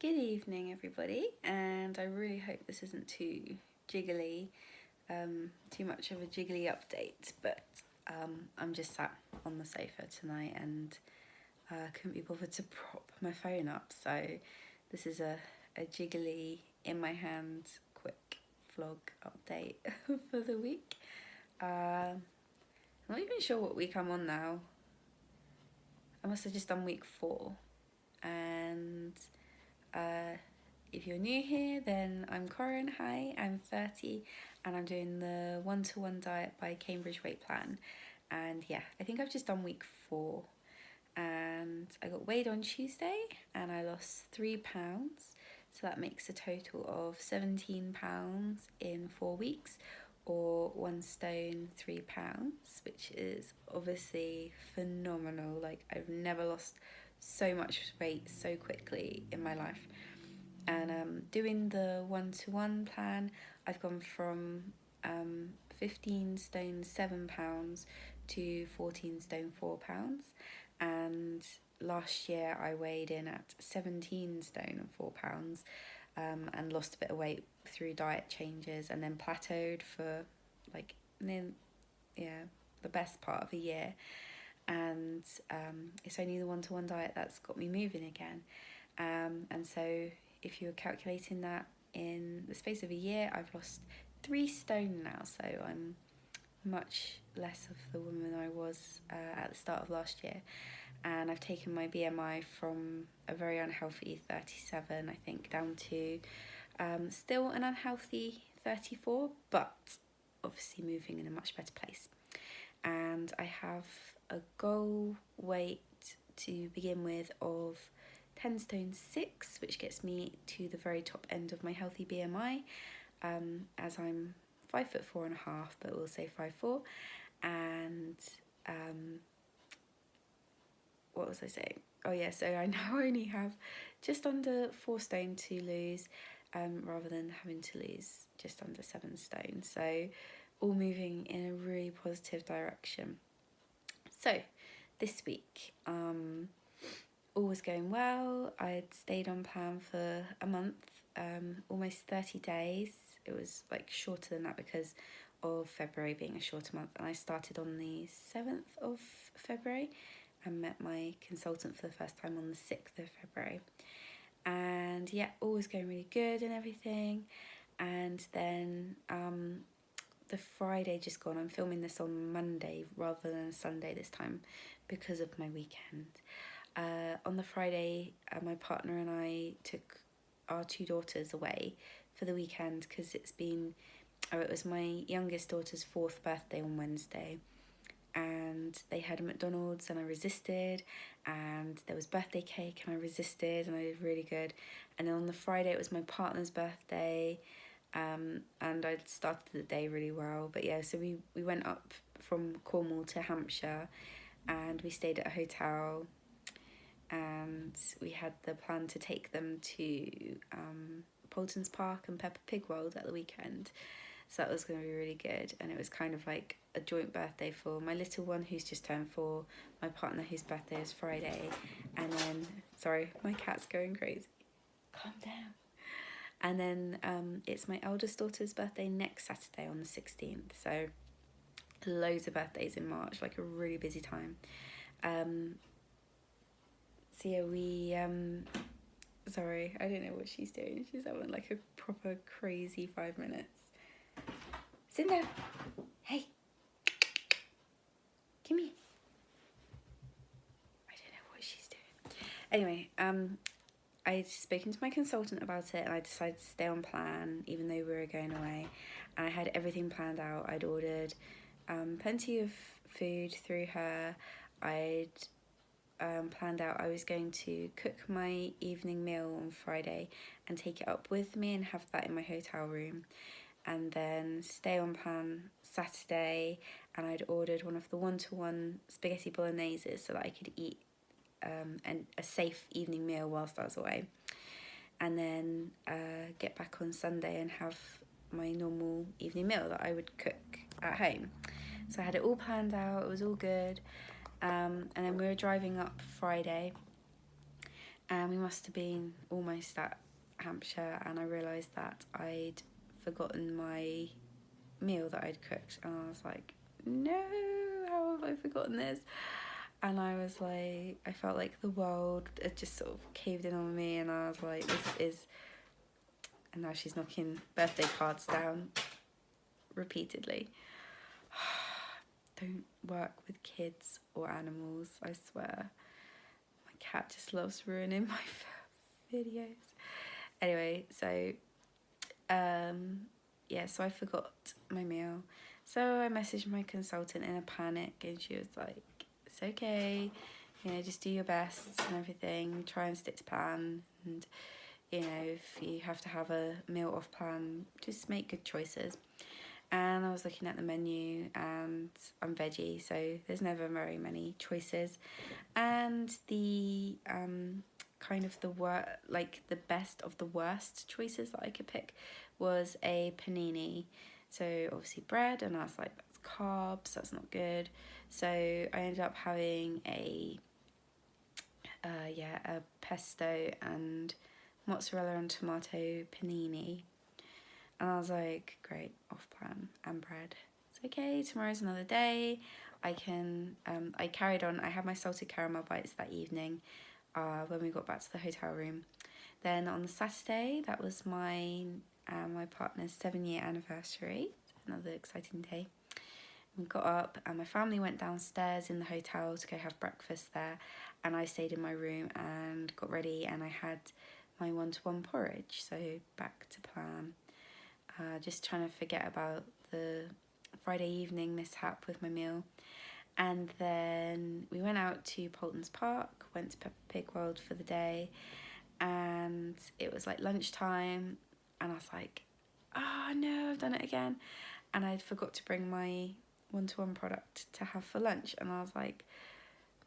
Good evening, everybody, and I really hope this isn't too jiggly, too much of a jiggly update, but I'm just sat on the sofa tonight and couldn't be bothered to prop my phone up, so this is a jiggly, in my hand, quick vlog update for the week. I'm not even sure what week I'm on now. I must have just done week 4, and if you're new here, then I'm Koren. Hi, I'm 30 and I'm doing the one-to-one diet by Cambridge Weight Plan. And yeah, I think I've just done week 4, and I got weighed on Tuesday and I lost 3 pounds. So that makes a total of 17 pounds in 4 weeks, or 1 stone 3 pounds, which is obviously phenomenal. Like, I've never lost so much weight so quickly in my life. And doing the one-to-one plan, I've gone from 15 stone 7 pounds to 14 stone 4 pounds. And last year I weighed in at 17 stone and 4 pounds, and lost a bit of weight through diet changes, and then plateaued for like the best part of a year. And it's only the one-to-one diet that's got me moving again. And so if you're calculating that in the space of a year, I've lost 3 stone now, so I'm much less of the woman I was at the start of last year. And I've taken my BMI from a very unhealthy 37, I think, down to still an unhealthy 34, but obviously moving in a much better place. And I have a goal weight to begin with of 10 stone 6, which gets me to the very top end of my healthy BMI, as I'm 5'4.5", but we'll say 5'4". And what was I saying? Oh yeah, so I now only have just under 4 stone to lose, rather than having to lose just under 7 stone. So all moving in a really positive direction. So this week, all was going well. I'd stayed on plan for a month, almost 30 days. It was like shorter than that because of February being a shorter month, and I started on the 7th of February and met my consultant for the first time on the 6th of February. And yeah, all was going really good and everything. And then the Friday just gone, I'm filming this on Monday rather than Sunday this time because of my weekend. On the Friday, my partner and I took our 2 daughters away for the weekend because it was my youngest daughter's 4th birthday on Wednesday, and they had a McDonald's and I resisted, and there was birthday cake and I resisted, and I did really good. And then on the Friday it was my partner's birthday, and I'd started the day really well. But yeah, so we went up from Cornwall to Hampshire and we stayed at a hotel, and we had the plan to take them to Paultons Park and Peppa Pig World at the weekend. So that was going to be really good, and it was kind of like a joint birthday for my little one who's just turned 4, my partner whose birthday is Friday, and then, sorry, my cat's going crazy. Calm down. And then it's my eldest daughter's birthday next Saturday on the 16th, so loads of birthdays in March, like a really busy time. So yeah, we sorry, I don't know what she's doing. She's having like a proper crazy 5 minutes. Cinder, hey, come here. I don't know what she's doing. Anyway, I'd spoken to my consultant about it, and I decided to stay on plan even though we were going away. And I had everything planned out. I'd ordered plenty of food through her. I'd planned out I was going to cook my evening meal on Friday and take it up with me and have that in my hotel room, and then stay on plan Saturday, and I'd ordered one of the one-to-one spaghetti bolognese so that I could eat a safe evening meal whilst I was away, and then get back on Sunday and have my normal evening meal that I would cook at home. So I had it all planned out, it was all good. And then we were driving up Friday, and we must have been almost at Hampshire, and I realised that I'd forgotten my meal that I'd cooked, and I was like, no, how have I forgotten this? And I was like, I felt like the world had just sort of caved in on me, and I was like, this is... And now she's knocking birthday cards down repeatedly. Don't work with kids or animals, I swear. My cat just loves ruining my videos. Anyway, so yeah, so I forgot my meal. So I messaged my consultant in a panic, and she was like, it's okay, you know, just do your best and everything, try and stick to plan, and you know, if you have to have a meal off plan, just make good choices. And I was looking at the menu, and I'm veggie, so there's never very many choices. And the kind of the best of the worst choices that I could pick was a panini. So obviously bread, and I was like, that's carbs, that's not good. So I ended up having a pesto and mozzarella and tomato panini. And I was like, great, off plan, and bread. It's okay, tomorrow's another day. I carried on. I had my salted caramel bites that evening when we got back to the hotel room. Then on the Saturday, that was my partner's 7-year anniversary. Another exciting day. We got up, and my family went downstairs in the hotel to go have breakfast there, and I stayed in my room and got ready, and I had my one-to-one porridge, so back to plan. Just trying to forget about the Friday evening mishap with my meal. And then we went out to Polton's Park, went to Peppa Pig World for the day, and it was like lunchtime, and I was like, oh no, I've done it again. And I forgot to bring my one-to-one product to have for lunch, and I was like,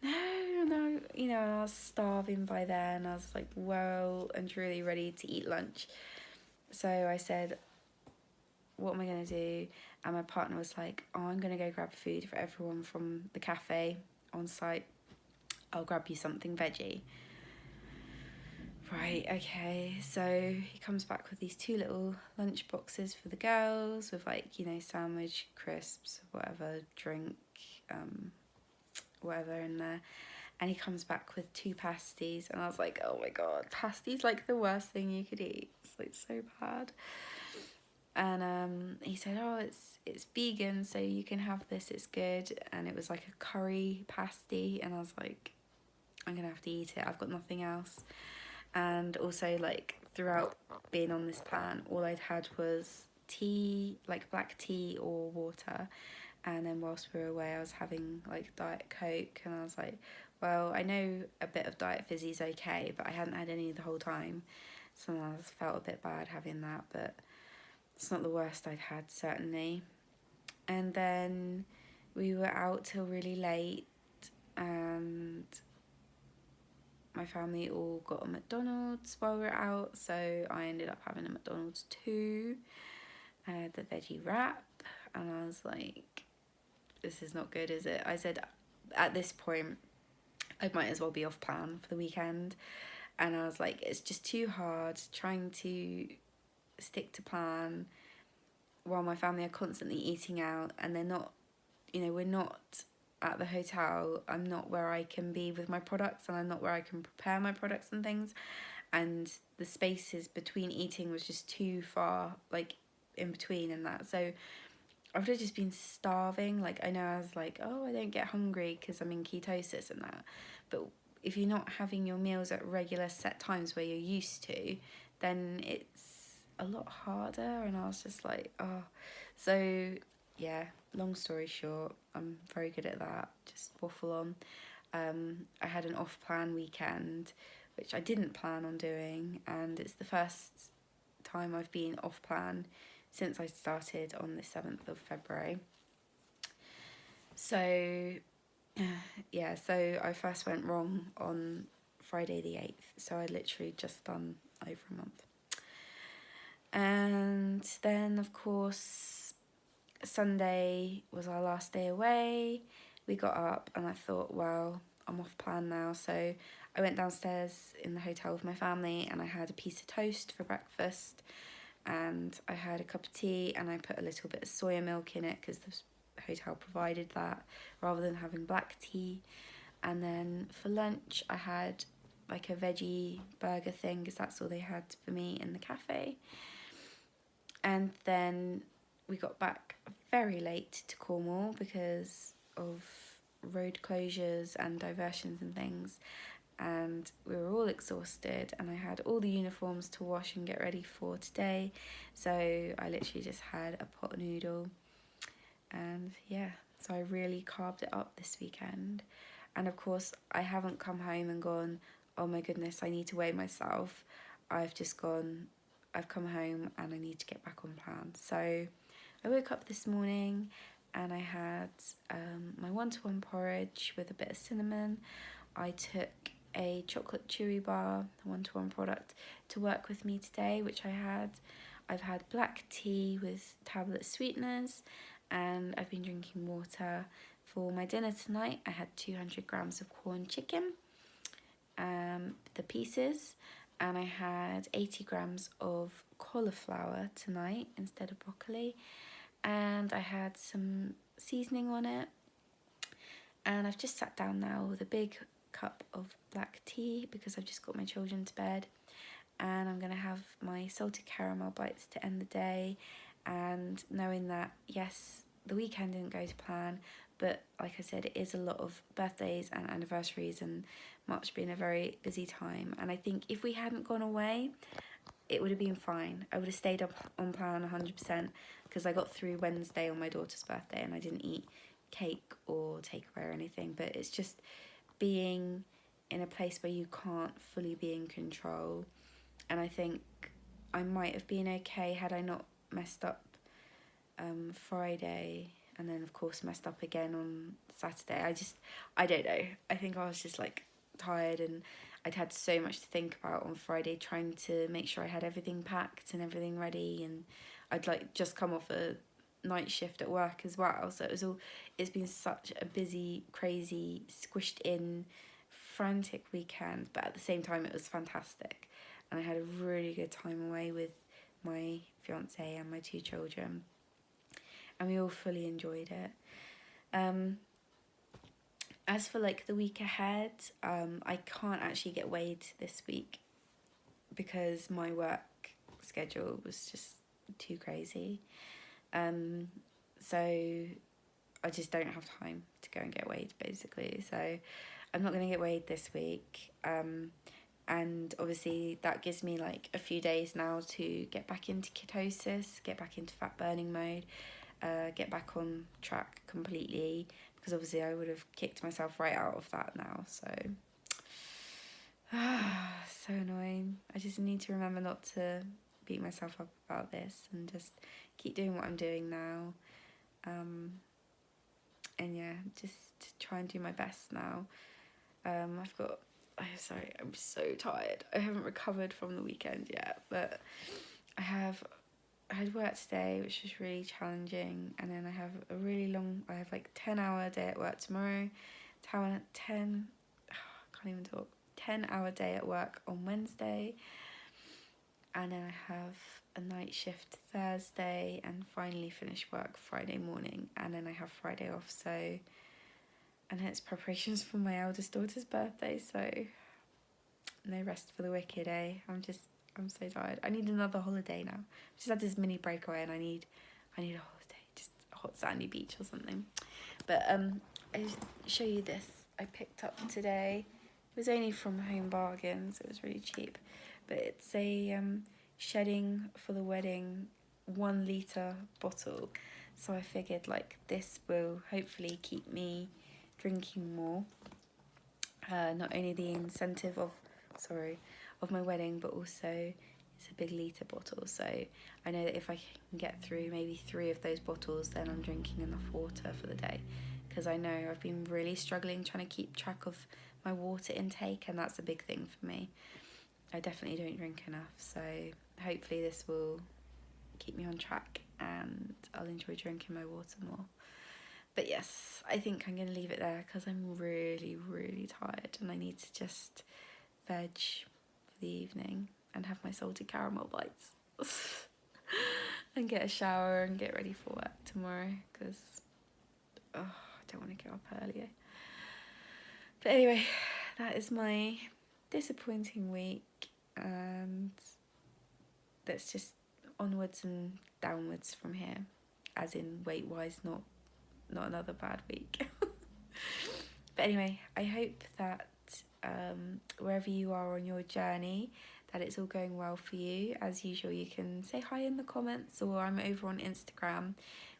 no, you know, and I was starving by then. I was like well and truly ready to eat lunch. So I said, what am I going to do? And my partner was like, oh, I'm going to go grab food for everyone from the cafe on site. I'll grab you something veggie. Right, okay. So he comes back with these 2 little lunch boxes for the girls with, like, you know, sandwich, crisps, whatever, drink, whatever in there. And he comes back with 2 pasties, and I was like, oh my god, pasties like the worst thing you could eat. It's like so bad. And he said, oh, it's vegan, so you can have this, it's good. And it was like a curry pasty, and I was like, I'm gonna have to eat it, I've got nothing else. And also, like, throughout being on this plan, all I'd had was tea, like black tea or water. And then whilst we were away, I was having like Diet Coke, and I was like, well, I know a bit of Diet Fizzy's okay, but I hadn't had any the whole time, so I felt a bit bad having that, but it's not the worst I'd had, certainly. And then we were out till really late, and my family all got a McDonald's while we were out, so I ended up having a McDonald's too. I had the veggie wrap, and I was like, this is not good, is it? I said, at this point, I might as well be off plan for the weekend. And I was like, it's just too hard trying to stick to plan while my family are constantly eating out, and they're not, you know, we're not at the hotel. I'm not where I can be with my products, and I'm not where I can prepare my products and things. And the spaces between eating was just too far, like, in between and that. So I would have just been starving. Like, I know I was like, oh, I don't get hungry because I'm in ketosis and that. But if you're not having your meals at regular set times where you're used to, then it's a lot harder. And I was just like, oh. So, yeah, long story short, I'm very good at that. Just waffle on. I had an off-plan weekend, which I didn't plan on doing. And it's the first time I've been off-plan since I started on the 7th of February. So, yeah, so I first went wrong on Friday the 8th. So I'd literally just done over a month. And then, of course, Sunday was our last day away. We got up and I thought, well, I'm off plan now. So I went downstairs in the hotel with my family and I had a piece of toast for breakfast, and I had a cup of tea, and I put a little bit of soya milk in it because the hotel provided that rather than having black tea. And then for lunch I had like a veggie burger thing because that's all they had for me in the cafe. And then we got back very late to Cornwall because of road closures and diversions and things, and we were all exhausted, and I had all the uniforms to wash and get ready for today, so I literally just had a pot noodle. And yeah, so I really carved it up this weekend. And of course I haven't come home and gone, oh my goodness, I need to weigh myself. I've come home and I need to get back on plan. So I woke up this morning and I had my one2one porridge with a bit of cinnamon. I took a chocolate Chewy bar, the one2one product, to work with me today, which I've had black tea with tablet sweeteners, and I've been drinking water. For my dinner tonight, I had 200 grams of Quorn chicken, the pieces, and I had 80 grams of cauliflower tonight instead of broccoli, and I had some seasoning on it. And I've just sat down now with a big cup of black tea because I've just got my children to bed, and I'm going to have my salted caramel bites to end the day, and knowing that yes, the weekend didn't go to plan, but like I said, it is a lot of birthdays and anniversaries, and March being a very busy time, and I think if we hadn't gone away it would have been fine. I would have stayed up on plan 100% because I got through Wednesday on my daughter's birthday and I didn't eat cake or takeaway or anything, but it's just being in a place where you can't fully be in control. And I think I might have been okay had I not messed up Friday, and then of course messed up again on Saturday. I don't know. I think I was just like tired, and I'd had so much to think about on Friday, trying to make sure I had everything packed and everything ready, and I'd like just come off a night shift at work as well, so it's been such a busy, crazy, squished in, frantic weekend, but at the same time it was fantastic, and I had a really good time away with my fiance and my 2 children, and we all fully enjoyed it. As for like the week ahead, I can't actually get weighed this week because my work schedule was just too crazy. So I just don't have time to go and get weighed basically. So I'm not going to get weighed this week. And obviously that gives me like a few days now to get back into ketosis, get back into fat burning mode, get back on track completely, because obviously I would have kicked myself right out of that now, so so annoying. I just need to remember not to beat myself up about this and just keep doing what I'm doing now, and yeah, just try and do my best now. I'm so tired. I haven't recovered from the weekend yet, but I had work today, which was really challenging, and then I have I have like 10-hour day at work tomorrow, 10-hour day at work on Wednesday, and then I have a night shift Thursday, and finally finish work Friday morning, and then I have Friday off, so, and then it's preparations for my eldest daughter's birthday, so no rest for the wicked, eh? I'm so tired. I need another holiday now. I've just had this mini breakaway and I need a holiday, just a hot sandy beach or something. But I'll show you this I picked up today. It was only from Home Bargains, it was really cheap. But it's a shedding for the wedding 1 litre bottle. So I figured like this will hopefully keep me drinking more. Not only the incentive of my wedding, but also it's a big litre bottle, so I know that if I can get through maybe 3 of those bottles, then I'm drinking enough water for the day, because I know I've been really struggling trying to keep track of my water intake, and that's a big thing for me. I definitely don't drink enough, so hopefully this will keep me on track and I'll enjoy drinking my water more. But yes, I think I'm going to leave it there because I'm really, really tired and I need to just veg for the evening and have my salted caramel bites. And get a shower and get ready for work tomorrow, because I don't want to get up earlier. But anyway, that is my disappointing week, and let's just onwards and downwards from here, as in weight wise, not another bad week. But anyway, I hope that wherever you are on your journey, that it's all going well for you. As usual, you can say hi in the comments, or I'm over on Instagram,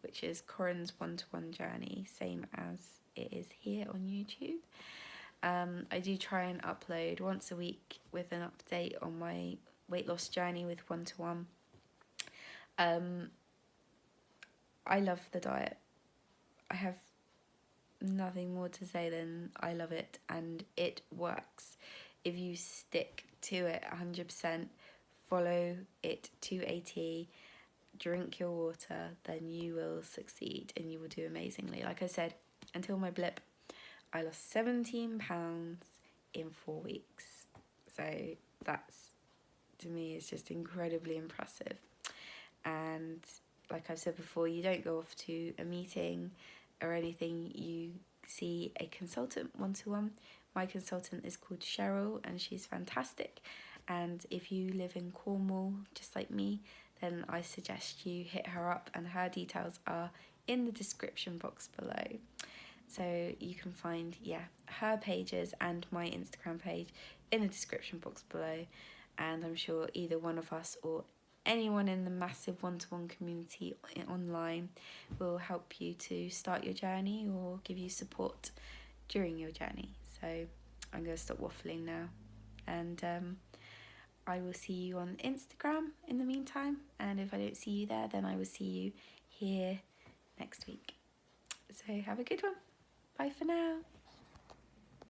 which is Koren's one-to-one journey, same as it is here on YouTube. I do try and upload once a week with an update on my weight loss journey with one-to-one. I love the diet. I have nothing more to say than I love it, and it works. If you stick to it 100%, follow it to a T, drink your water, then you will succeed and you will do amazingly. Like I said, until my blip, I lost 17 pounds in 4 weeks. So that's, to me, is just incredibly impressive. And like I've said before, you don't go off to a meeting or anything, you see a consultant one-to-one. My consultant is called Cheryl, and she's fantastic. And if you live in Cornwall, just like me, then I suggest you hit her up, and her details are in the description box below. So you can find, her pages and my Instagram page in the description box below. And I'm sure either one of us or anyone in the massive one-to-one community online will help you to start your journey or give you support during your journey. So I'm going to stop waffling now, and I will see you on Instagram in the meantime, and if I don't see you there, then I will see you here next week. So have a good one. Bye for now.